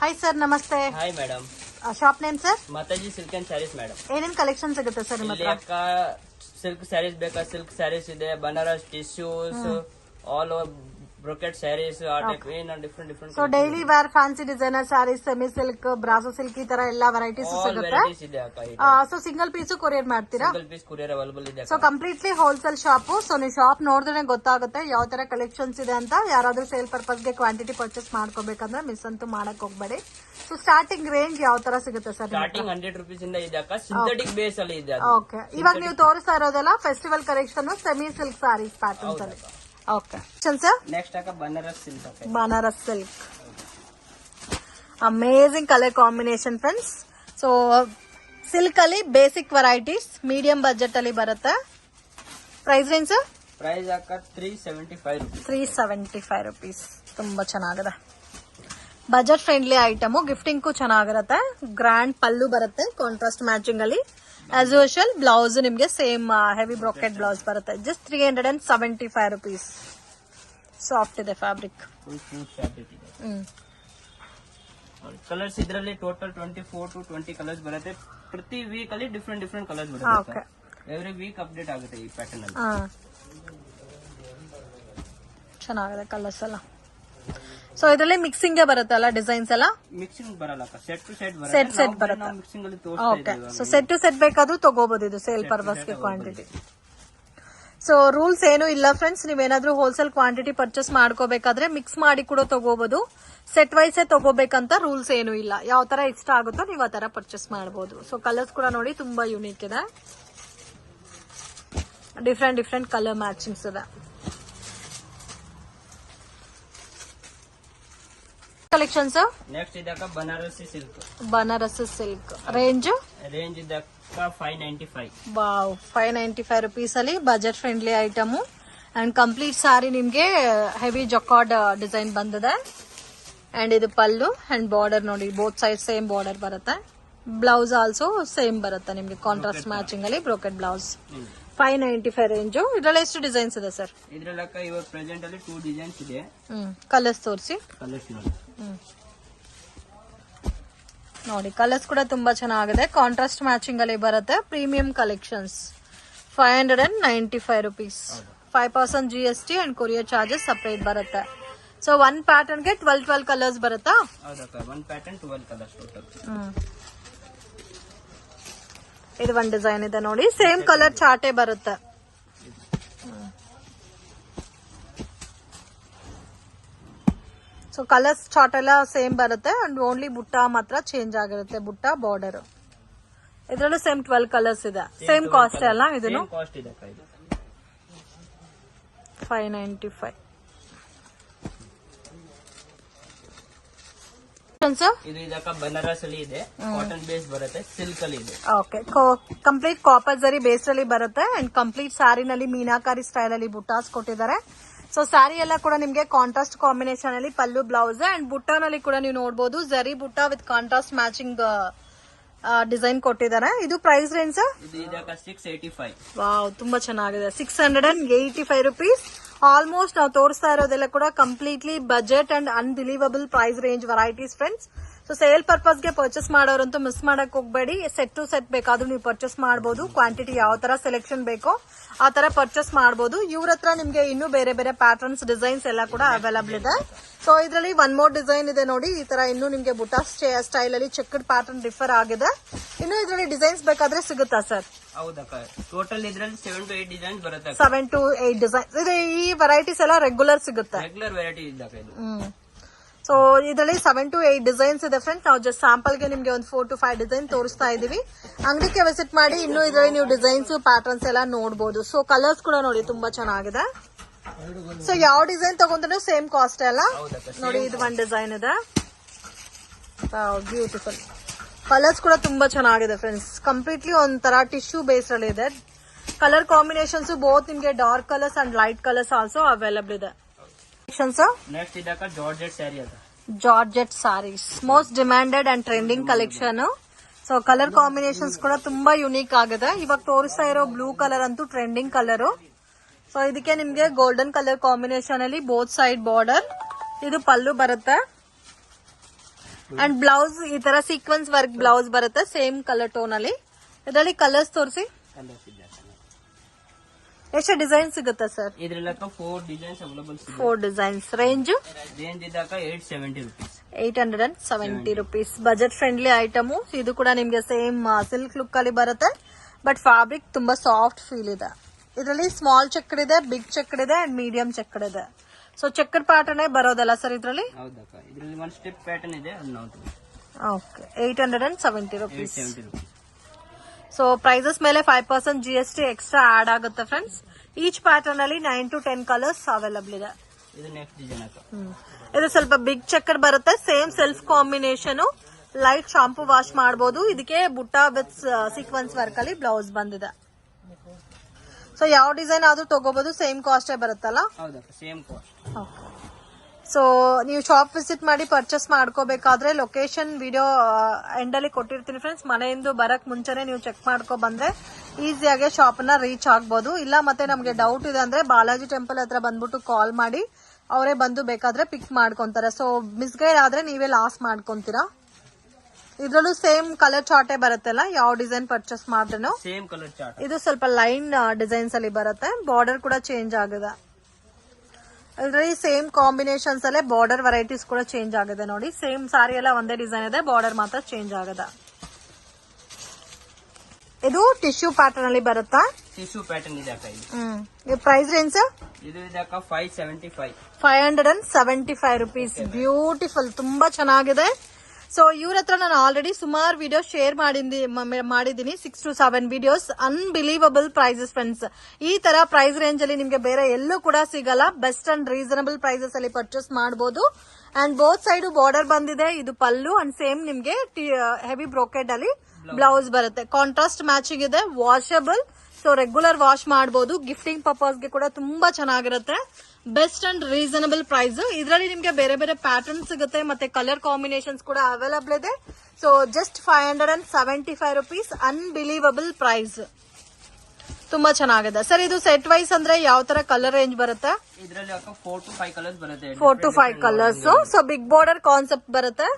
Hi sir, ನಮಸ್ತೆ. Hi madam. Shop name sir? Mataji silk and sarees madam. ಏನೇನ್ collection ಸಿಗುತ್ತೆ sir ನಿಮ್ಮ ಹತ್ರ? ಸಿಲ್ಕ್ ಸ್ಯಾರೀಸ್ ಬೇಕಾ? ಸಿಲ್ಕ್ ಸ್ಯಾರೀಸ್ ಇದೆ, Banaras tissues, all over brocade sarees, different. So daily wear fancy designer sarees, semi silk, brasso silk ಈ ತರ ಎಲ್ಲಾ ವೆರೈಟೀಸ್ ಸಿಗುತ್ತೆ. ಸೊ ಸಿಂಗಲ್ ಪೀಸ್ ಕೊರಿಯರ್ ಮಾಡ್ತೀರಾ? ಸಿಂಗಲ್ ಪೀಸ್ ಕೊರಿಯರ್ ಅವೈಲೇಬಲ್ ಇದೆ. So completely wholesale shop. So ನೀವು ಶಾಪ್ ನೋಡಿದ್ರೆ ಗೊತ್ತಾಗುತ್ತೆ ಯಾವ ತರ ಕಲೆಕ್ಷನ್ಸ್ ಇದೆ ಅಂತ. ಯಾರಾದ್ರೂ ಸೇಲ್ ಪರ್ಪಸ್ ಗೆ ಕ್ವಾಂಟಿಟಿ ಪರ್ಚೇಸ್ ಮಾಡ್ಕೋಬೇಕಂದ್ರೆ ಮಿಸ್ ಅಂತೂ ಮಾಡಕ್ ಹೋಗ್ಬೇಡಿ. ಸೊ ಸ್ಟಾರ್ಟಿಂಗ್ ರೇಂಜ್ ಯಾವ ತರ ಸಿಗುತ್ತೆ ಸರ್? ಸ್ಟಾರ್ಟಿಂಗ್ 100 ರೂಪೀಸ್ ಇಂದ ಇದೆ ಅಕ್ಕ. ಸಿಂಥೆಟಿಕ್ ಬೇಸ್ ಅಲ್ಲಿ ಇದೆ. ಓಕೆ, ಇವಾಗ ನೀವು ತೋರಿಸ್ತಾ ಇರೋದೆಲ್ಲ festival collection semi silk sarees patterns ಅಲ್ಲಿ. ಓಕೆ ಸರ್, ನೆಕ್ಸ್ಟ್ ಅಕ್ಕ Banaras silk. Banaras silk amazing colour combination friends. So silk ಅಲ್ಲಿ ಬೇಸಿಕ್ ವೆರೈಟೀಸ್ ಮೀಡಿಯಂ ಬಜೆಟ್ ಅಲ್ಲಿ ಬರುತ್ತೆ. Price range sir? ಪ್ರೈಸ್ ಅಕ್ಕ 375 ರೂಪೀಸ್. 375 ರೂಪೀಸ್. ತುಂಬಾ ಚೆನ್ನಾಗಿದೆ, ಬಜೆಟ್ ಫ್ರೆಂಡ್ಲಿ ಐಟಮ್. ಗಿಫ್ಟಿಂಗ್ ಚೆನ್ನಾಗಿರುತ್ತೆ. ಗ್ರ್ಯಾಂಡ್ ಪಲ್ಲು ಬರುತ್ತೆ ಕಾಂಟ್ರಾಸ್ಟ್ ಮ್ಯಾಚಿಂಗ್ ಅಲ್ಲಿ. ಆಸ್ ಯೂಶುವಲ್ ಬ್ಲೌಸ್ ನಿಮ್ಗೆ ಸೇಮ್ ಹೆವಿ ಬ್ರೊಕೆಟ್ ಬ್ಲೌಸ್ ಬರುತ್ತೆ. Just 375 rupees. ಸಾಫ್ಟ್ ಇದೆ ಫ್ಯಾಬ್ರಿಕ್. ಕಲರ್ಸ್ ಇದರಲ್ಲಿ ಟೋಟಲ್ 24 to 20 ಕಲರ್ಸ್ ಬರುತ್ತೆ. ಪ್ರತಿ ವೀಕ್ ಅಲ್ಲಿ ಡಿಫ್ರೆಂಟ್ ಕಲರ್ಸ್ ಬರುತ್ತೆ. ಎವ್ರಿ ವೀಕ್ ಅಪ್ಡೇಟ್ ಆಗುತ್ತೆ ಈ ಪ್ಯಾಟರ್ನ್ ಅಲ್ಲಿ. ಚೆನ್ನಾಗಿದೆ ಕಲರ್ಸ್ ಎಲ್ಲ. ಸೊ ಇದರಲ್ಲಿ ಮಿಕ್ಸಿಂಗ್ ಬರುತ್ತೆ ಅಲ್ಲ, ಡಿಸೈನ್ಸ್ ಎಲ್ಲ? ಮಿಕ್ಸಿಂಗ್ ಬರಲ್ಲ, ಸೆಟ್ ಟು ಸೆಟ್ ಬರುತ್ತೆ. ಮಿಕ್ಸಿಂಗ್ ಅಲ್ಲಿ okay, so set to set ಬೇಕಾದ್ರೂ ತಗೋಬಹುದು. ಇದು ಸೇಲ್ ಪರ್ಪಸ್ ಗೆ ಕ್ವಾಂಟಿಟಿ. ಸೊ ರೂಲ್ಸ್ ಏನು ಇಲ್ಲ ಫ್ರೆಂಡ್ಸ್. ನೀವೇನಾದ್ರೂ ಹೋಲ್ಸೇಲ್ ಕ್ವಾಂಟಿಟಿ ಪರ್ಚೇಸ್ ಮಾಡ್ಕೋಬೇಕಾದ್ರೆ ಮಿಕ್ಸ್ ಮಾಡಿ ಕೂಡ ತಗೋಬಹುದು. ಸೆಟ್ ವೈಸೇ ತಗೋಬೇಕಂತ ರೂಲ್ಸ್ ಏನು ಇಲ್ಲ. ಯಾವ ತರ ಇಷ್ಟ ಆಗುತ್ತೋ ನೀವು ಆ ತರ ಪರ್ಚೇಸ್ ಮಾಡಬಹುದು. ಸೊ ಕಲರ್ಸ್ ಕೂಡ ನೋಡಿ ತುಂಬಾ ಯುನೀಕ್ ಇದೆ. ಡಿಫ್ರೆಂಟ್ ಕಲರ್ ಮ್ಯಾಚಿಂಗ್ಸ್ ಇದೆ. ಕಲೆಕ್ಷನ್ಸ್ ನೆಕ್ಸ್ಟ್ ಇದಕ್ಕ ಬನಾರಸ್ ಸಿಲ್ಕ್ ರೇಂಜ್ ಇದಕ್ಕ 595. ವಾವ್, 595 ರೂಪೀಸ್ ಅಲ್ಲಿ budget friendly item. And complete sari ನಿಮ್ಗೆ ಹೆವಿ ಜೊಕಾರ್ಡ್ ಡಿಸೈನ್ ಬಂದಿದೆ. ಅಂಡ್ ಇದು ಪಲ್ಲು ಅಂಡ್ ಬಾರ್ಡರ್ ನೋಡಿ, ಬೋತ್ ಸೈಡ್ ಸೇಮ್ ಬಾರ್ಡರ್ ಬರುತ್ತೆ. ಬ್ಲೌಸ್ ಆಲ್ಸೋ ಸೇಮ್ ಬರುತ್ತೆ ನಿಮ್ಗೆ ಕಾಂಟ್ರಾಸ್ಟ್ ಮ್ಯಾಚಿಂಗ್ ಅಲ್ಲಿ ಬ್ರೋಕೆಟ್ ಬ್ಲೌಸ್. 595 ರೇಂಜ್. ಇದ್ರಲ್ಲಿ ಎಷ್ಟು ಡಿಸೈನ್ಸ್ ಇದೆ ಸರ್? ಇದ್ರಲ್ಲಿ ಇವಾಗ ಪ್ರೆಸೆಂಟ್ ಅಲ್ಲಿ 2 ಡಿಸೈನ್ಸ್ ಇದೆ. ಕಲರ್ಸ್ ತೋರಿಸಿ. ಕಲರ್ಸ್ ನೋಡಿ. ನೋಡಿ ಕಲರ್ಸ್ ಕೂಡ ತುಂಬಾ ಚೆನ್ನಾಗಿದೆ. ಕಾಂಟ್ರಾಸ್ಟ್ ಮ್ಯಾಚಿಂಗ್ ಅಲ್ಲಿ ಬರುತ್ತೆ. Premium collections. 595 rupees. 5% GST and courier charges separate ಬರುತ್ತೆ. ಸೊ ಒನ್ ಪ್ಯಾಟರ್ನ್ ಗೆ 12 ಕಲರ್ಸ್ ಬರುತ್ತಾ? One pattern 12 colours total. ಇದು ಒಂದ್ ಡಿಸೈನ್ ಇದೆ ನೋಡಿ, ಸೇಮ್ ಕಲರ್ ಚಾರ್ಟೇ ಬರುತ್ತೆ. ಸೊ ಕಲರ್ಸ್ ಚಾರ್ಟ್ ಎಲ್ಲ ಸೇಮ್ ಬರುತ್ತೆ. ಅಂಡ್ ಓನ್ಲಿ ಬುಟ್ಟ ಮಾತ್ರ ಚೇಂಜ್ ಆಗಿರುತ್ತೆ, ಬುಟ್ಟ ಬಾರ್ಡರ್. ಇದ್ರಲ್ಲೂ ಸೇಮ್ 12 ಕಲರ್ಸ್ ಇದೆ. ಸೇಮ್ ಕಾಸ್ಟ್ ಅಲ್ಲ ಇದನ್ನು? 595. ಇದು ಇದಕ್ಕ ಬನಾರಸ್ ಅಲ್ಲಿ ಇದೆ, ಕಾಟನ್ ಬೇಸ್ ಬರುತ್ತೆ, ಸಿಲ್ಕ್ ಅಲ್ಲಿ ಇದೆ. ಓಕೆ, ಕಂಪ್ಲೀಟ್ ಕಾಪರ್ ಜರಿ ಬೇಸ್ ಅಲ್ಲಿ ಬರುತ್ತೆ. ಅಂಡ್ ಕಂಪ್ಲೀಟ್ ಸ್ಯಾರಿನಲ್ಲಿ ಮೀನಾಕಾರಿ ಸ್ಟೈಲ್ ಅಲ್ಲಿ ಬುಟ್ಟಾಸ್ ಕೊಟ್ಟಿದ್ದಾರೆ. ಸೊ ಸ್ಯಾರಿ ಎಲ್ಲ ಕೂಡ ನಿಮ್ಗೆ ಕಾಂಟ್ರಾಸ್ಟ್ ಕಾಂಬಿನೇಷನ್ ಅಲ್ಲಿ ಪಲ್ಲು ಬ್ಲೌಸ್. ಅಂಡ್ ಬುಟ್ಟಾನಲ್ಲಿ ಕೂಡ ನೀವು ನೋಡಬಹುದು ಜರಿ ಬುಟ್ಟ ವಿತ್ ಕಾಂಟ್ರಾಸ್ಟ್ ಮ್ಯಾಚಿಂಗ್ ಡಿಸೈನ್ ಕೊಟ್ಟಿದ್ದಾರೆ. ಇದು ಪ್ರೈಸ್ ರೇಂಜ್? ಇದು ಇದಕ್ಕ 685. ವಾವ್, ತುಂಬಾ ಚೆನ್ನಾಗಿದೆ. 685 ರೂಪೀಸ್. ಆಲ್ಮೋಸ್ಟ್ ನಾವು ತೋರಿಸ್ತಾ ಇರೋದೆಲ್ಲ ಕೂಡ completely budget and unbelievable price range varieties friends. So sale purpose ಗೆ ಪರ್ಚೇಸ್ ಮಾಡೋರಂತೂ ಮಿಸ್ ಮಾಡಕ್ ಹೋಗ್ಬೇಡಿ. ಸೆಟ್ ಟು ಸೆಟ್ ಬೇಕಾದ್ರೂ ನೀವು ಪರ್ಚೇಸ್ ಮಾಡಬಹುದು. ಕ್ವಾಂಟಿಟಿ ಯಾವ ತರ ಸೆಲೆಕ್ಷನ್ ಬೇಕೋ ಆ ತರ ಪರ್ಚೇಸ್ ಮಾಡಬಹುದು. ಇವ್ರ ಹತ್ರ ನಿಮ್ಗೆ ಇನ್ನೂ ಬೇರೆ ಬೇರೆ ಪ್ಯಾಟರ್ನ್ಸ್ ಡಿಸೈನ್ಸ್ ಎಲ್ಲ ಕೂಡ ಅವೈಲಬಲ್ ಇದೆ. ಸೊ ಇದರಲ್ಲಿ ಒನ್ ಮೋರ್ ಡಿಸೈನ್ ಇದೆ ನೋಡಿ. ಈ ತರ ಇನ್ನೂ ನಿಮ್ಗೆ ಬುಟಾ ಸ್ಟೈಲ್ ಅಲ್ಲಿ ಚೆಕ್ಡ್ ಪ್ಯಾಟರ್ನ್ ಡಿಫರ್ ಆಗಿದೆ. ಇನ್ನು ಇದರಲ್ಲಿ ಡಿಸೈನ್ಸ್ ಬೇಕಾದ್ರೆ ಸಿಗುತ್ತಾ ಸರ್? ಹೌದಕ್ಕ, ಟೋಟಲ್ ಇದರಲ್ಲಿ 7 to 8 ಡಿಸೈನ್ಸ್ ಬರುತ್ತೆ. 7 to 8 ಡಿಸೈನ್ ಇದೆ. ಈ ವೆರೈಟೀಸ್ ಎಲ್ಲ ರೆಗ್ಯುಲರ್ ಸಿಗುತ್ತೆ. ರೆಗ್ಯುಲರ್ ವೆರೈಟಿ ಇದ್ದಾವೆ. ಸೊ ಇದರಲ್ಲಿ 7 to 8 ಡಿಸೈನ್ಸ್ ಇದೆ ಫ್ರೆಂಡ್ಸ್. ನಾವು ಜಸ್ಟ್ ಸ್ಯಾಂಪಲ್ ಗೆ ನಿಮ್ಗೆ ಒಂದು 4 to 5 ಡಿಸೈನ್ ತೋರಿಸ್ತಾ ಇದೀವಿ. ಅಂಗಡಿಗೆ ವಿಸಿಟ್ ಮಾಡಿ ಇನ್ನು ಇದರಲ್ಲಿ ನೀವು ಡಿಸೈನ್ಸ್ ಪ್ಯಾಟರ್ನ್ಸ್ ಎಲ್ಲ ನೋಡಬಹುದು. ಸೊ ಕಲರ್ಸ್ ಕೂಡ ನೋಡಿ ತುಂಬಾ ಚೆನ್ನಾಗಿದೆ. ಸೊ ಯಾವ ಡಿಸೈನ್ ತಗೊಂಡ್ರು ಸೇಮ್ ಕಾಸ್ಟ್ ಅಲ್ಲ ನೋಡಿ. ಇದು ಒಂದ್ ಡಿಸೈನ್ ಇದೆ, ಬ್ಯೂಟಿಫುಲ್. ಕಲರ್ಸ್ ಕೂಡ ತುಂಬಾ ಚೆನ್ನಾಗಿದೆ ಫ್ರೆಂಡ್ಸ್. ಕಂಪ್ಲೀಟ್ಲಿ ಒಂಥರ ಟಿಶ್ಯೂ ಬೇಸ್ ಅಲ್ಲಿ ಇದೆ. ಕಲರ್ ಕಾಂಬಿನೇಷನ್ಸ್ ಬೋತ್ ನಿಮ್ಗೆ dark colours and light colours also available ಇದೆ. ನೆಕ್ಸ್ಟ್ ಇದಕ್ಕ ಜಾರ್ಜೆಟ್ ಸ್ಯಾರಿ ಅದ. Georgette sarees most demanded and trending collection. So colour combinations ಕೂಡ ತುಂಬಾ ಯುನೀಕ್ ಆಗಿದೆ. ಇವಾಗ ತೋರಿಸ್ತಾ ಇರೋ ಬ್ಲೂ ಕಲರ್ ಅಂತೂ ಟ್ರೆಂಡಿಂಗ್ ಕಲರ್. ಸೊ ಇದಕ್ಕೆ ನಿಮ್ಗೆ ಗೋಲ್ಡನ್ ಕಲರ್ ಕಾಂಬಿನೇಷನ್ ಅಲ್ಲಿ ಬೋತ್ ಸೈಡ್ ಬಾರ್ಡರ್. ಇದು ಪಲ್ಲು ಬರುತ್ತೆ. ಅಂಡ್ ಬ್ಲೌಸ್ ಈ ತರ ಸೀಕ್ವೆನ್ಸ್ ವರ್ಕ್ ಬ್ಲೌಸ್ ಬರುತ್ತೆ ಸೇಮ್ ಕಲರ್ ಟೋನ್ ಅಲ್ಲಿ. ಇದರಲ್ಲಿ ಕಲರ್ಸ್ ತೋರಿಸಿ. ಕಲರ್ಸ್ ಇದೆ ಎಷ್ಟು ಡಿಸೈನ್ ಸಿಗುತ್ತೆ ಸರ್? ಇದ್ರಲ್ಲ 4 ಡಿಸೈನ್ಸ್ ಅವೈಲೇಬಲ್ ಸಿಗುತ್ತೆ. 4 ಡಿಸೈನ್ಸ್. ರೇಂಜ್ ಇದ್ದಾಗ 870 rupees. 870 rupees. Budget friendly item. ಇದು ಕೂಡ ನಿಮ್ಗೆ ಸೇಮ್ ಸಿಲ್ಕ್ ಲುಕ್ ಅಲ್ಲಿ ಬರುತ್ತೆ, ಬಟ್ ಫ್ಯಾಬ್ರಿಕ್ ತುಂಬಾ ಸಾಫ್ಟ್ ಫೀಲ್ ಇದೆ. ಇದರಲ್ಲಿ ಸ್ಮಾಲ್ ಚೆಕ್ಕಡ್ ಇದೆ, ಬಿಗ್ ಚೆಕ್ಕಡ್ ಇದೆ ಅಂಡ್ ಮೀಡಿಯಂ ಚೆಕ್ಕಡ್ ಇದೆ. ಸೊ ಚೆಕ್ಕಡ್ ಪ್ಯಾಟರ್ನ್ ಬರೋದಲ್ಲ ಸರ್ ಇದರಲ್ಲಿ? ಹೌದಕ್ಕ, ಇದರಲ್ಲಿ ಒಂದು ಸ್ಟೆಪ್ ಪ್ಯಾಟರ್ನ್ ಇದೆ. Okay, 870 rupees. ಸೊ ಪ್ರೈಸಸ್ ಮೇಲೆ 5% GST ಎಕ್ಸ್ಟ್ರಾ ಆಡ್ ಆಗುತ್ತೆ ಫ್ರೆಂಡ್ಸ್. ಈಚ್ ಪ್ಯಾಟರ್ನ್ ಅಲ್ಲಿ 9 to 10 ಕಲರ್ಸ್ ಅವೈಲಬಲ್ ಇದೆ. ಇದು ನೆಕ್ಸ್ಟ್ ಡಿಸೈನ್ ಅಕ್ಕ. ಇದು ಸ್ವಲ್ಪ ಬಿಗ್ ಚೆಕ್ಕರ್ ಬರುತ್ತೆ, same self combination. Light shampoo wash ಮಾಡಬಹುದು. ಇದಕ್ಕೆ ಬುಟ್ಟ ವಿತ್ ಸೀಕ್ವೆನ್ಸ್ ವರ್ಕ್ ಅಲ್ಲಿ ಬ್ಲೌಸ್ ಬಂದಿದೆ. ಸೊ ಯಾವ ಡಿಸೈನ್ ಆದ್ರೂ ತಗೋಬಹುದು, ಸೇಮ್ ಕಾಸ್ಟ್ ಬರುತ್ತಲ್ಲ? ಹೌದಕ್ಕ, ಸೇಮ್ ಕಾಸ್ಟ್. ಸೊ ನೀವು ಶಾಪ್ ವಿಸಿಟ್ ಮಾಡಿ ಪರ್ಚೇಸ್ ಮಾಡ್ಕೋಬೇಕಾದ್ರೆ ಲೊಕೇಶನ್ ವಿಡಿಯೋ ಎಂಡ್ ಅಲ್ಲಿ ಕೊಟ್ಟಿರ್ತೀನಿ ಫ್ರೆಂಡ್ಸ್. ಮನೆಯಿಂದ ಬರಕ್ ಮುಂಚೆನೆ ನೀವು ಚೆಕ್ ಮಾಡ್ಕೊ ಬಂದ್ರೆ ಈಸಿಯಾಗಿ ಶಾಪ್ ನ ರೀಚ್ ಆಗ್ಬೋದು. ಇಲ್ಲ ಮತ್ತೆ ನಮ್ಗೆ ಡೌಟ್ ಇದೆ ಅಂದ್ರೆ ಬಾಲಾಜಿ ಟೆಂಪಲ್ ಹತ್ರ ಬಂದ್ಬಿಟ್ಟು ಕಾಲ್ ಮಾಡಿ ಅವರೇ ಬಂದು ಬೇಕಾದ್ರೆ ಪಿಕ್ ಮಾಡ್ಕೊಂತಾರೆ. ಸೊ ಮಿಸ್ಗೈಡ್ ಆದ್ರೆ ನೀವೇ ಲಾಸ್ ಮಾಡ್ಕೊಂತೀರಾ. ಇದ್ರಲ್ಲೂ ಸೇಮ್ ಕಲರ್ ಚಾರ್ಟೇ ಬರುತ್ತಲ್ಲ, ಯಾವ ಡಿಸೈನ್ ಪರ್ಚೇಸ್ ಮಾಡಿದ್ರೂ ಸೇಮ್ ಕಲರ್ ಚಾರ್ಟ್. ಇದು ಸ್ವಲ್ಪ ಲೈನ್ ಡಿಸೈನ್ಸ್ ಅಲ್ಲಿ ಬರುತ್ತೆ, ಬಾರ್ಡರ್ ಕೂಡ ಚೇಂಜ್ ಆಗಿದೆ. ಇದರಲ್ಲಿ ಸೇಮ್ ಕಾಂಬಿನೇಷನ್ಸ್ ಅಲ್ಲೇ ಬಾರ್ಡರ್ ವೆರೈಟೀಸ್ ಕೂಡ ಚೇಂಜ್ ಆಗಿದೆ ನೋಡಿ. ಸೇಮ್ ಸಾರಿ ಎಲ್ಲ ಒಂದೇ ಡಿಸೈನ್ ಇದೆ, ಬಾರ್ಡರ್ ಮಾತ್ರ ಚೇಂಜ್ ಆಗಿದೆ. ಇದು ಟಿಶ್ಯೂ ಪ್ಯಾಟರ್ನ್ ಅಲ್ಲಿ ಬರುತ್ತಾ? ಟಿಶ್ಯೂ ಪ್ಯಾಟರ್ನ್ ಇದೆ ಅಕ್ಕ. ಇದು ಪ್ರೈಸ್ ರೇಂಜ್ ಇದು ಇದಕ್ಕ 575. 575 rupees. ಬ್ಯೂಟಿಫುಲ್, ತುಂಬಾ ಚೆನ್ನಾಗಿದೆ. ಸೊ ಇವ್ರ ಹತ್ರ ನಾನು ಆಲ್ರೆಡಿ ಸುಮಾರು ವಿಡಿಯೋ ಶೇರ್ ಮಾಡಿದ್ದೀನಿ, 6 to 7 videos. Unbelievable prices friends. ಈ ತರ ಪ್ರೈಸ್ ರೇಂಜ್ ಅಲ್ಲಿ ನಿಮ್ಗೆ ಬೇರೆ ಎಲ್ಲೂ ಕೂಡ ಸಿಗಲ್ಲ. ಬೆಸ್ಟ್ ಅಂಡ್ ರೀಸನಬಲ್ ಪ್ರೈಸಸ್ ಅಲ್ಲಿ ಪರ್ಚೇಸ್ ಮಾಡಬಹುದು. ಅಂಡ್ ಬೋತ್ ಸೈಡ್ ಬಾರ್ಡರ್ ಬಂದಿದೆ. ಇದು ಪಲ್ಲು ಅಂಡ್ ಸೇಮ್ ನಿಮ್ಗೆ ಹೆವಿ ಬ್ರೋಕೆಡ್ ಅಲ್ಲಿ ಬ್ಲೌಸ್ ಬರುತ್ತೆ. ಕಾಂಟ್ರಾಸ್ಟ್ ಮ್ಯಾಚಿಂಗ್ ಇದೆ, ವಾಷಬಲ್. ಸೊ ರೆಗ್ಯುಲರ್ ವಾಶ್ ಮಾಡಬಹುದು. ಗಿಫ್ಟಿಂಗ್ ಪರ್ಪಸ್ ಗೆ ಕೂಡ ತುಂಬಾ ಚೆನ್ನಾಗಿರುತ್ತೆ. Best and reasonable price. ಇದರಲ್ಲಿ ನಿಮ್ಗೆ ಬೇರೆ ಬೇರೆ ಪ್ಯಾಟರ್ನ್ ಸಿಗುತ್ತೆ, ಮತ್ತೆ ಕಲರ್ ಕಾಂಬಿನೇಷನ್ಸ್ ಕೂಡ ಅವೈಲಬಲ್ ಇದೆ. So just 575 rupees. Unbelievable price. ತುಂಬಾ ಚೆನ್ನಾಗಿದೆ ಸರ್. ಇದು ಸೆಟ್ ವೈಸ್ ಅಂದ್ರೆ ಯಾವ ತರ ಕಲರ್ ರೇಂಜ್ ಬರುತ್ತೆ? ಇದರಲ್ಲಿ 4 to 5 ಕಲರ್ಸ್ ಬರುತ್ತೆ. 4 to 5 colours. So big border concept ಬರುತ್ತೆ.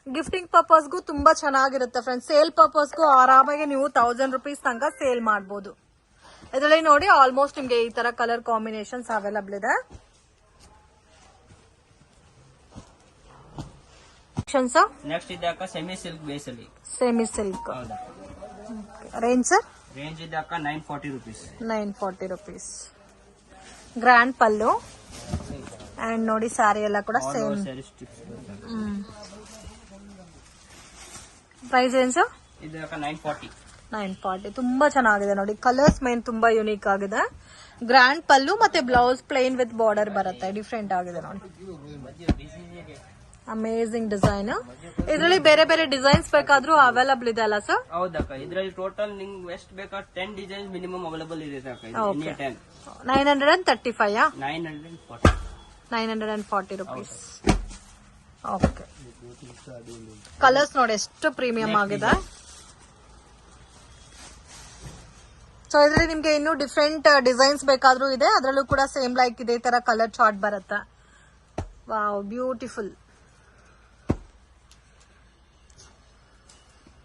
ಗಿಫ್ಟಿಂಗ್ ಪರ್ಪಸ್ಗೂ ತುಂಬಾ ಚೆನ್ನಾಗಿರುತ್ತೆ ಫ್ರೆಂಡ್ಸ್. ಸೇಲ್ ಪರ್ಪಸ್ಗೂ ಆರಾಮಾಗಿ ನೀವು 1000 rupees ತನಕ ಸೇಲ್ ಮಾಡಬಹುದು. ಇದರಲ್ಲಿ ನೋಡಿ ಆಲ್ಮೋಸ್ಟ್ ನಿಮ್ಗೆ ಈ ತರ ಕಲರ್ ಕಾಂಬಿನೇಷನ್ಸ್ ಅವೈಲಬಲ್ ಇದೆ. ನೆಕ್ಸ್ಟ್ ಇದಕ್ಕ ಸೆಮಿ ಸಿಲ್ಕ್ ಬೇಸ್ ಅಲ್ಲಿ. Semi silk range sir? Range ಇದಕ್ಕ 940 rupees. 940 rupees. Grand pallu and ನೋಡಿ ಸ್ಯಾರಿ ಎಲ್ಲ ಕೂಡ ಸೇಮ್. ಪ್ರೈಸ್ ಏನು ಸರ್? ಇದಕ್ಕ 940. 940. ತುಂಬಾ ಚೆನ್ನಾಗಿದೆ ನೋಡಿ. ಕಲರ್ಸ್ ಮೇನ್ ತುಂಬಾ ಯುನೀಕ್ ಆಗಿದೆ. ಗ್ರ್ಯಾಂಡ್ ಪಲ್ಲು ಮತ್ತೆ ಬ್ಲೌಸ್ ಪ್ಲೇನ್ ವಿತ್ ಬಾರ್ಡರ್ ಬರುತ್ತೆ. ಡಿಫ್ರೆಂಟ್ ಆಗಿದೆ ನೋಡಿ. Amazing design. ಇದರಲ್ಲಿ ಬೇರೆ ಬೇರೆ ಡಿಸೈನ್ಸ್ ಬೇಕಾದ್ರೂ ಅವೈಲಬಲ್ ಇದೆ ಅಲ್ಲ ಸರ್? ಹೌದಕ್ಕ, ಇದರಲ್ಲಿ ಟೋಟಲ್ ನಿಮ್ಗೆ ಎಷ್ಟು ಬೇಕಾ 10 ಡಿಸೈನ್ಸ್ ಮಿನಿಮಮ್ ಅವೈಲಬಲ್ ಇದೆ ಅಕ್ಕ. 935 940 rupees. ಓಕೆ, ಕಲರ್ಸ್ ನೋಡಿ ಎಷ್ಟು ಪ್ರೀಮಿಯಂ ಆಗಿದೆ. ಸೊ ಇದರಲ್ಲಿ ನಿಮ್ಗೆ ಇನ್ನೂ ಡಿಫ್ರೆಂಟ್ ಡಿಸೈನ್ಸ್ ಬೇಕಾದ್ರೂ ಇದೆ. ಅದರಲ್ಲೂ ಕೂಡ ಸೇಮ್ ಲೈಕ್ ಇದೇ ತರ ಕಲರ್ ಚಾರ್ಟ್ ಬರುತ್ತೆ. Wow, beautiful.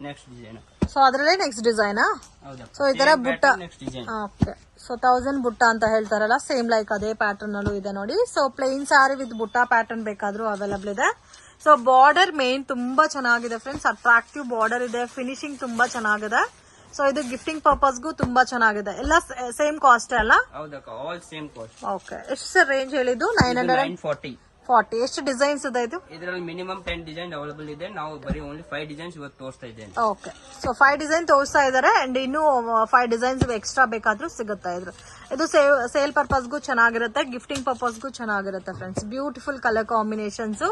Next design. So ಅದರಲ್ಲೇ ನೆಕ್ಸ್ಟ್ ಡಿಸೈನ್. ಸೊ ಈ ತರ ಬುಟ್ಟ. ಓಕೆ, ಸೊ 1000 ಬುಟ್ಟ ಅಂತ ಹೇಳ್ತಾರಲ್ಲ, ಸೇಮ್ ಲೈಕ್ ಅದೇ ಪ್ಯಾಟರ್ನ್ ಅಲ್ಲೂ ಇದೆ ನೋಡಿ. ಸೊ ಪ್ಲೇನ್ ಸ್ಯಾರಿ ವಿತ್ ಬುಟ್ಟ ಪ್ಯಾಟರ್ನ್ ಬೇಕಾದ್ರೂ ಅವೈಲಬಲ್ ಇದೆ. ಸೊ ಬಾರ್ಡರ್ ಮೇನ್ ತುಂಬಾ ಚೆನ್ನಾಗಿದೆ ಫ್ರೆಂಡ್ಸ್. ಅಟ್ರಾಕ್ಟಿವ್ ಬಾರ್ಡರ್ ಇದೆ, ಫಿನಿಶಿಂಗ್ ತುಂಬಾ ಚೆನ್ನಾಗಿದೆ. ಸೊ ಇದು ಗಿಫ್ಟಿಂಗ್ ಪರ್ಪಸ್ಗೂ ತುಂಬಾ ಚೆನ್ನಾಗಿದೆ. ಎಲ್ಲ ಸೇಮ್ ಕಾಸ್ಟ್ ಅಲ್ಲ? All same cost. ಓಕೆ, ಎಷ್ಟು ಸರ್ ರೇಂಜ್ ಹೇಳಿದ್ದು? 940. ಎಷ್ಟು ಡಿಸೈನ್ಸ್ ಇದೆ ಇದು? ಇದರಲ್ಲಿ ಮಿನಿಮಮ್ 10 ಡಿಸೈನ್ ಅವೈಲಬಲ್ ಇದೆ. ನಾವು ಬರೀ ಓನ್ಲಿ 5 ಡಿಸೈನ್ಸ್ ಇವತ್ತು ತೋರಿಸ್ತಾ ಇದ್ದೇನೆ. ಓಕೆ, ಸೊ 5 ಡಿಸೈನ್ ತೋರಿಸ್ತಾ ಇದಾರೆ ಅಂಡ್ ಇನ್ನೂ 5 ಡಿಸೈನ್ಸ್ ಎಕ್ಸ್ಟ್ರಾ ಬೇಕಾದ್ರೂ ಸಿಗುತ್ತಾ ಇದ್ರು. ಇದು ಸೇಲ್ ಪರ್ಪಸ್ಗೂ ಚೆನ್ನಾಗಿರುತ್ತೆ, ಗಿಫ್ಟಿಂಗ್ ಪರ್ಪಸ್ಗೂ ಚೆನ್ನಾಗಿರುತ್ತೆ friends. Beautiful colour combinations.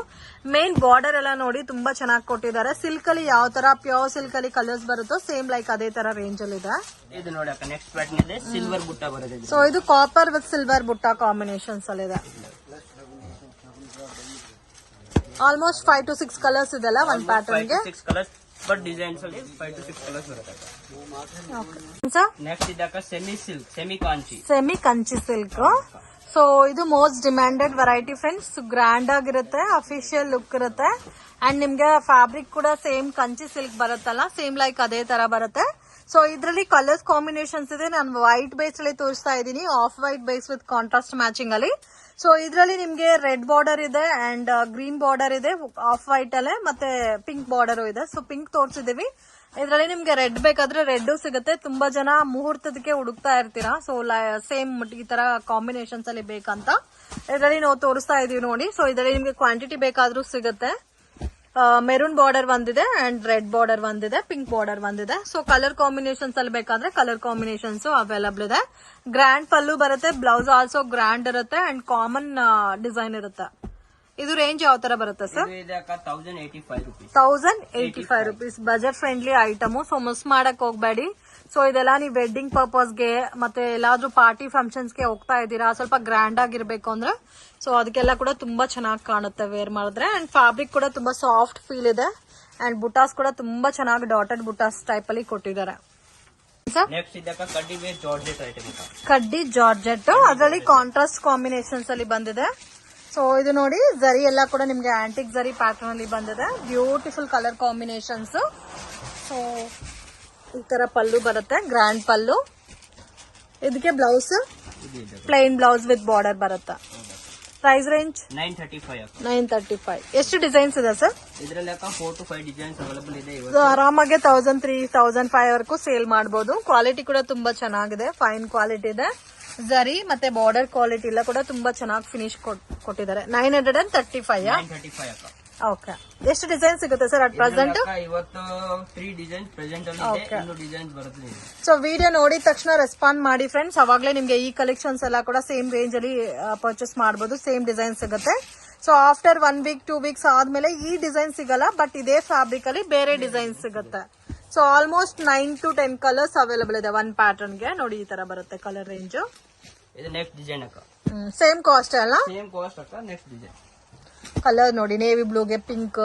Main border ಎಲ್ಲ ನೋಡಿ ತುಂಬಾ ಚೆನ್ನಾಗಿ ಕೊಟ್ಟಿದ್ದಾರೆ. ಸಿಲ್ಕ್ ಅಲ್ಲಿ ಯಾವ ತರ ಪ್ಯೂರ್ ಸಿಲ್ಕ್ ಅಲ್ಲಿ ಕಲರ್ಸ್ ಬರುತ್ತೋ ಸೇಮ್ ಲೈಕ್ ಅದೇ ತರ ರೇಂಜ್ ಅಲ್ಲಿ ಇದೆ. ಇದು ನೋಡಿ ಅಕ್ಕ, ನೆಕ್ಸ್ಟ್ ಪ್ಯಾಟರ್ನ್ ಇದೆ, ಸಿಲ್ವರ್ ಬುಟ್ಟ ಬರುತ್ತೆ. ಸೊ ಇದು ಕಾಪರ್ ವಿತ್ ಸಿಲ್ವರ್ ಬುಟ್ಟ ಕಾಂಬಿನೇಷನ್ಸ್ ಅಲ್ಲಿ ಇದೆ. ಆಲ್ಮೋಸ್ಟ್ 5 to 6 ಕಲರ್ಸ್ ಇದೆಲ್ಲ ಒಂದ್ ಪ್ಯಾಟರ್ನ್ ಗೆ. 6 ಕಲರ್ಸ್ ಬಟ್ ಡಿಸೈನ್ಸ್ ಅಲ್ಲಿ 5 to 6 ಕಲರ್ಸ್ ಬರುತ್ತೆ. ನೆಕ್ಸ್ಟ್ ಇದಕ್ಕ semi silk, semi Kanchi silk. So ಇದು most demanded variety friends. Grand ಆಗಿರುತ್ತೆ, ಅಫಿಷಿಯಲ್ ಲುಕ್ ಇರುತ್ತೆ ಅಂಡ್ ನಿಮ್ಗೆ ಫ್ಯಾಬ್ರಿಕ್ ಕೂಡ ಸೇಮ್ ಕಂಚಿ ಸಿಲ್ಕ್ ಬರುತ್ತಲ್ಲ, ಸೇಮ್ ಲೈಕ್ ಅದೇ ತರ ಬರುತ್ತೆ. ಸೊ ಇದರಲ್ಲಿ ಕಲರ್ಸ್ ಕಾಂಬಿನೇಷನ್ಸ್ ಇದೆ. ನಾನು ವೈಟ್ ಬೇಸ್ ಅಲ್ಲಿ ತೋರಿಸ್ತಾ ಇದ್ದೀನಿ, off white base with contrast matching ಅಲ್ಲಿ. ಸೊ ಇದರಲ್ಲಿ ನಿಮ್ಗೆ ರೆಡ್ ಬಾರ್ಡರ್ ಇದೆ ಅಂಡ್ ಗ್ರೀನ್ ಬಾರ್ಡರ್ ಇದೆ ಆಫ್ ವೈಟ್ ಅಲ್ಲೇ, ಮತ್ತೆ ಪಿಂಕ್ ಬಾರ್ಡರ್ ಇದೆ. ಸೊ ಪಿಂಕ್ ತೋರಿಸಿದೀವಿ. ಇದರಲ್ಲಿ ನಿಮ್ಗೆ ರೆಡ್ ಬೇಕಾದ್ರೆ ರೆಡ್ ಸಿಗುತ್ತೆ. ತುಂಬಾ ಜನ ಮುಹೂರ್ತದಕ್ಕೆ ಹುಡುಕ್ತಾ ಇರ್ತೀರಾ, ಸೊ ಸೇಮ್ ಈ ತರ ಕಾಂಬಿನೇಷನ್ಸ್ ಅಲ್ಲಿ ಬೇಕಂತ ಇದರಲ್ಲಿ ನಾವು ತೋರಿಸ್ತಾ ಇದೀವಿ ನೋಡಿ. ಸೊ ಇದರಲ್ಲಿ ನಿಮ್ಗೆ ಕ್ವಾಂಟಿಟಿ ಬೇಕಾದ್ರೂ ಸಿಗುತ್ತೆ. ಮೆರೂನ್ ಬಾರ್ಡರ್ ಒಂದಿದೆ ಅಂಡ್ ರೆಡ್ ಬಾರ್ಡರ್ ಒಂದಿದೆ, ಪಿಂಕ್ ಬಾರ್ಡರ್ ಒಂದಿದೆ. ಸೊ ಕಲರ್ ಕಾಂಬಿನೇಷನ್ಸ್ ಅಲ್ಲಿ ಬೇಕಾದ್ರೆ ಕಲರ್ ಕಾಂಬಿನೇಷನ್ಸ್ ಅವೈಲಬಲ್ ಇದೆ. ಗ್ರ್ಯಾಂಡ್ ಪಲ್ಲು ಬರುತ್ತೆ, ಬ್ಲೌಸ್ ಆಲ್ಸೋ ಗ್ರ್ಯಾಂಡ್ ಇರುತ್ತೆ ಅಂಡ್ ಕಾಮನ್ ಡಿಸೈನ್ ಇರುತ್ತೆ. ಇದು ರೇಂಜ್ ಯಾವ ತರ ಬರುತ್ತೆ sir? 1085 rupees. Budget friendly item, so miss ಮಾಡಕ್ ಹೋಗ್ಬೇಡಿ. ಸೊ ಇದೆಲ್ಲ ನೀವು ವೆಡ್ಡಿಂಗ್ ಪರ್ಪಸ್ಗೆ ಮತ್ತೆ ಎಲ್ಲಾದ್ರೂ ಪಾರ್ಟಿ ಫಂಕ್ಷನ್ಸ್ಗೆ ಹೋಗ್ತಾ ಇದ್ದೀರಾ, ಸ್ವಲ್ಪ ಗ್ರ್ಯಾಂಡ್ ಆಗಿರ್ಬೇಕು ಅಂದ್ರೆ ಸೊ ಅದಕ್ಕೆಲ್ಲ ಕೂಡ ತುಂಬಾ ಚೆನ್ನಾಗಿ ಕಾಣುತ್ತೆ ವೇರ್ ಮಾಡಿದ್ರೆ. ಅಂಡ್ ಫ್ಯಾಬ್ರಿಕ್ ಕೂಡ ತುಂಬಾ ಸಾಫ್ಟ್ ಫೀಲ್ ಇದೆ ಅಂಡ್ ಬುಟಾಸ್ ಕೂಡ ತುಂಬಾ ಚೆನ್ನಾಗಿ ಡಾಟೆಡ್ ಬುಟಾಸ್ ಟೈಪ್ ಅಲ್ಲಿ ಕೊಟ್ಟಿದ್ದಾರೆ. ಕಡ್ಡಿ ಜಾರ್ಜೆಟ್, ಅದರಲ್ಲಿ ಕಾಂಟ್ರಾಸ್ಟ್ ಕಾಂಬಿನೇಷನ್ಸ್ ಅಲ್ಲಿ ಬಂದಿದೆ. ಸೊ ಇದು ನೋಡಿ, ಜರಿ ಎಲ್ಲ ಕೂಡ ನಿಮ್ಗೆ ಆಂಟಿಕ್ ಜರಿ ಪ್ಯಾಟರ್ನ್ ಅಲ್ಲಿ ಬಂದಿದೆ. Beautiful colour combinations. ಸೊ ಈ ತರ ಪಲ್ಲು ಬರುತ್ತೆ, ಗ್ರ್ಯಾಂಡ್ ಪಲ್ಲು. ಇದಕ್ಕೆ blouse plain blouse with border ಬರುತ್ತೆ. Price range 935. ಎಷ್ಟು ಡಿಸೈನ್ಸ್ ಇದೆ ಸರ್? ಇದರಲ್ಲಿ 4 to 5 ಡಿಸೈನ್ಸ್ ಅವೈಲೇಬಲ್ ಇದೆ. ಆರಾಮಾಗಿ 1003, 1005 ವರೆಗೂ ಸೇಲ್ ಮಾಡಬಹುದು. ಕ್ವಾಲಿಟಿ ಕೂಡ ತುಂಬಾ ಚೆನ್ನಾಗಿದೆ, ಫೈನ್ ಕ್ವಾಲಿಟಿ ಇದೆ. ಜರಿ ಮತ್ತೆ ಬಾರ್ಡರ್ ಕ್ವಾಲಿಟಿ ಎಲ್ಲ ಕೂಡ ತುಂಬಾ ಚೆನ್ನಾಗಿ ಫಿನಿಶ್ ಕೊಟ್ಟಿದ್ದಾರೆ. 935. ಓಕೆ, ಎಷ್ಟು ಡಿಸೈನ್ ಸಿಗುತ್ತೆ ಸರ್ ಅಟ್ ಪ್ರೆಸೆಂಟ್? ಇವತ್ತು 3 ಡಿಸೈನ್ಸ್ ಪ್ರೆಸೆಂಟ್ ಅಲ್ಲಿ ಇದೆ, ಇನ್ನು ಡಿಸೈನ್ಸ್ ಬರುತ್ತೆ. ಸೊ ವಿಡಿಯೋ ನೋಡಿದ ತಕ್ಷಣ ರೆಸ್ಪಾಂಡ್ ಮಾಡಿ ಫ್ರೆಂಡ್ಸ್, ಅವಾಗಲೇ ನಿಮ್ಗೆ ಈ ಕಲೆಕ್ಷನ್ಸ್ ಎಲ್ಲ ಕೂಡ ಸೇಮ್ ರೇಂಜ್ ಅಲ್ಲಿ ಪರ್ಚೇಸ್ ಮಾಡಬಹುದು. ಸೇಮ್ ಡಿಸೈನ್ ಸಿಗುತ್ತೆ. ಸೊ ಆಫ್ಟರ್ 1 week 2 weeks ಆದ್ಮೇಲೆ ಈ ಡಿಸೈನ್ ಸಿಗಲ್ಲ, ಬಟ್ ಇದೇ ಫ್ಯಾಬ್ರಿಕ್ ಅಲ್ಲಿ ಬೇರೆ ಡಿಸೈನ್ ಸಿಗುತ್ತೆ. So almost 9 to 10 colours available ಇದೆ ಒಂದ್ ಪ್ಯಾಟರ್ನ್ ಗೆ. ನೋಡಿ ಈ ತರ ಬರುತ್ತೆ ಕಲರ್ ರೇಂಜ್. ಇದು ನೆಕ್ಸ್ಟ್ ಡಿಸೈನ್ ಅಕ್ಕ, ಸೇಮ್ ಕಾಸ್ಟ್ ಅಲ್ಲ? ಸೇಮ್ ಕಾಸ್ಟ್ ಅಕ್ಕ. ನೆಕ್ಸ್ಟ್ ಡಿಸೈನ್ ಕಲರ್ ನೋಡಿ, ನೇವಿ ಬ್ಲೂಗೆ ಪಿಂಕ್,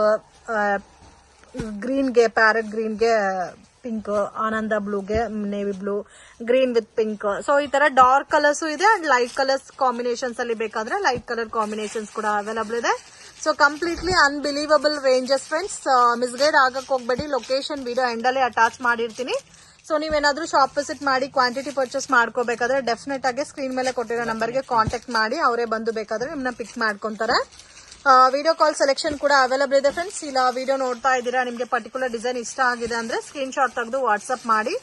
ಗ್ರೀನ್ಗೆ ಪ್ಯಾರೆಟ್ ಗ್ರೀನ್ಗೆ ಪಿಂಕ್, ಆನಂದ ಬ್ಲೂಗೆ navy blue, green with pink. So ಈ ತರ ಡಾರ್ಕ್ ಕಲರ್ಸ್ ಇದೆ ಅಂಡ್ ಲೈಟ್ ಕಲರ್ಸ್ ಕಾಂಬಿನೇಷನ್ಸ್ ಅಲ್ಲಿ ಬೇಕಾದ್ರೆ ಲೈಟ್ ಕಲರ್ ಕಾಂಬಿನೇಷನ್ಸ್ ಕೂಡ ಅವೈಲಬಲ್ ಇದೆ. So completely unbelievable ranges friends. Misguide ಆಗಕ್ ಹೋಗ್ಬೇಡಿ. ಲೊಕೇಶನ್ ವಿಡಿಯೋ ಎಂಡಲ್ಲಿ ಅಟ್ಯಾಚ್ ಮಾಡಿರ್ತೀನಿ. ಸೊ ನೀವೇನಾದ್ರೂ ಶಾಪ್ ವಿಸಿಟ್ ಮಾಡಿ ಕ್ವಾಂಟಿಟಿ ಪರ್ಚೇಸ್ ಮಾಡ್ಕೋಬೇಕಾದ್ರೆ ಡೆಫಿನೆಟ್ ಆಗಿ ಸ್ಕ್ರೀನ್ ಮೇಲೆ ಕೊಟ್ಟಿರೋ ನಂಬರ್ಗೆ ಕಾಂಟ್ಯಾಕ್ಟ್ ಮಾಡಿ, ಅವರೇ ಬಂದು ಬೇಕಾದ್ರೆ ನಿಮ್ಮನ್ನ ಪಿಕ್ ಮಾಡ್ಕೊಂತಾರೆ. ವಿಡಿಯೋ ಕಾಲ್ ಸೆಲೆಕ್ಷನ್ ಕೂಡ ಅವೈಲಬಲ್ ಇದೆ ಫ್ರೆಂಡ್ಸ್. ಇಲ್ಲ ವಿಡಿಯೋ ನೋಡ್ತಾ ಇದ್ದೀರಾ, ನಿಮಗೆ ಪರ್ಟಿಕ್ಯುಲರ್ ಡಿಸೈನ್ ಇಷ್ಟ ಆಗಿದೆ ಅಂದ್ರೆ ಸ್ಕ್ರೀನ್ ಶಾಟ್ ತೆಗೆದು ವಾಟ್ಸ್ಆಪ್ ಮಾಡಿ.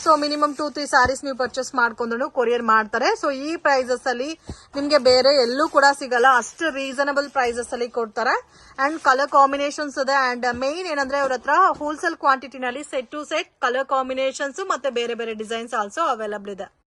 ಸೊ ಮಿನಿಮಮ್ 2-3 ಸ್ಯಾರೀಸ್ ನೀವು ಪರ್ಚೇಸ್ ಮಾಡ್ಕೊಂಡು ಕೊರಿಯರ್ ಮಾಡ್ತಾರೆ. ಸೊ ಈ ಪ್ರೈಸಸ್ ಅಲ್ಲಿ ನಿಮ್ಗೆ ಬೇರೆ ಎಲ್ಲೂ ಕೂಡ ಸಿಗಲ್ಲ, ಅಷ್ಟು ರೀಸನಬಲ್ ಪ್ರೈಸಸ್ ಅಲ್ಲಿ ಕೊಡ್ತಾರೆ. ಅಂಡ್ ಕಲರ್ ಕಾಂಬಿನೇಷನ್ಸ್ ಇದೆ. ಅಂಡ್ ಮೇನ್ ಏನಂದ್ರೆ ಅವ್ರ ಹತ್ರ ಹೋಲ್ಸೇಲ್ ಕ್ವಾಂಟಿಟಿನಲ್ಲಿ set to set colour combinations ಮತ್ತೆ ಬೇರೆ ಬೇರೆ ಡಿಸೈನ್ಸ್ ಆಲ್ಸೋ ಅವೈಲಬಲ್ ಇದೆ.